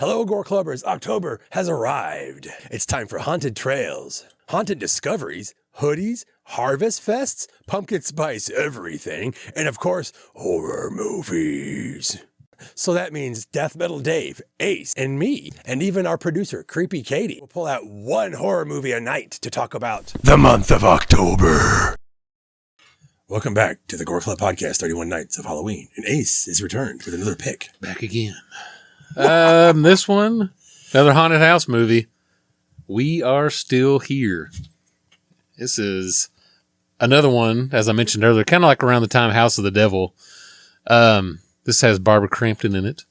Hello, Gore Clubbers. October has arrived. It's time for haunted trails, haunted discoveries, hoodies, harvest fests, pumpkin spice everything, and of course, horror movies. So that means Deathmetal Dave, Ace, and me, and even our producer, Kreepy Katie, will pull out one horror movie a night to talk about the month of October. Welcome back to the Gore Club Podcast, 31 Nights of Halloween. And Ace is returned with another pick. Back again. This one, another haunted house movie. We Are Still Here. This is another one, as I mentioned earlier, kind of like around the time House of the Devil. This has Barbara Crampton in it.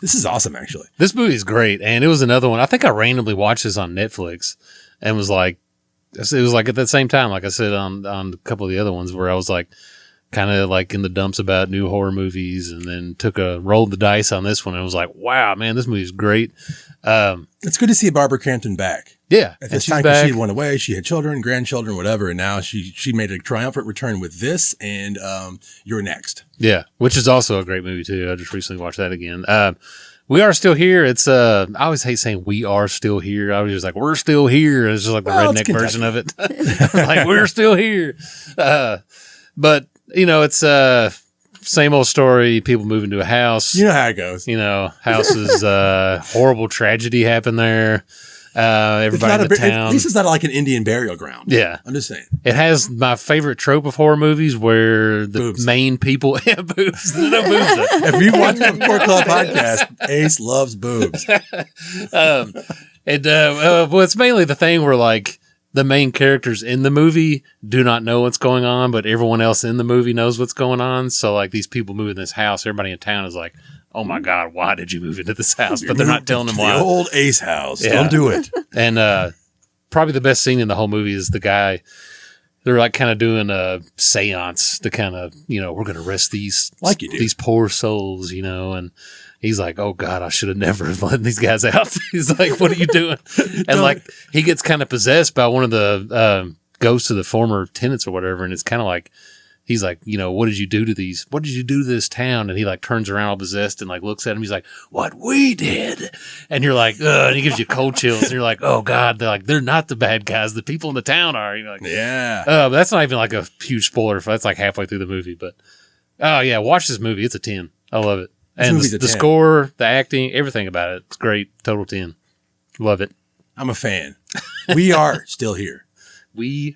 This is awesome, actually. This movie is great, and it was another one. I think I randomly watched this on Netflix and was like, it was like at the same time, like I said on a couple of the other ones, where I was like, kind of like in the dumps about new horror movies, and then rolled the dice on this one, and was like, wow, man, this movie is great. It's good to see Barbara Crampton back. Yeah. At this time, because she went away, she had children, grandchildren, whatever, and now she made a triumphant return with this and You're Next. Yeah, which is also a great movie, too. I just recently watched that again. We Are Still Here. It's I always hate saying We Are Still Here. I was just like, we're still here. It's just like the redneck version of it. Like, we're still here. But, you know, it's same old story. People move into a house. You know how it goes. You know, houses, horrible tragedy happened there. Everybody in the town. At least it's not like an Indian burial ground. Yeah. I'm just saying. It has my favorite trope of horror movies where the boobs. main people have boobs. There's no boobs there. If you watch the Gore Club podcast, Ace loves boobs. Well, it's mainly the thing where like the main characters in the movie do not know what's going on, but everyone else in the movie knows what's going on. So like these people move in this house, everybody in town is like, oh my God, why did you move into this house? But they're not telling them why. The old Ace house. Yeah. Don't do it. And probably the best scene in the whole movie is the guy, they're like kind of doing a seance to kind of, you know, we're going to arrest these poor souls, you know, and he's like, oh God, I should have never let these guys out. He's like, what are you doing? And like, he gets kind of possessed by one of the ghosts of the former tenants or whatever. And it's kind of like, he's like, you know, what did you do to this town? And he like turns around all possessed and like looks at him. He's like, what we did. And you're like, and he gives you cold chills. And you're like, oh God, they're not the bad guys. The people in the town are. You're like, yeah. But that's not even like a huge spoiler. That's like halfway through the movie. But oh yeah, watch this movie. It's a 10. I love it. And the score, the acting, everything about it. It's great. Total 10. Love it. I'm a fan. We are still here.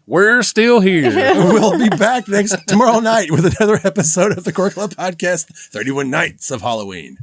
We're still here. We'll be back tomorrow night with another episode of the Gore Club Podcast, 31 Nights of Halloween.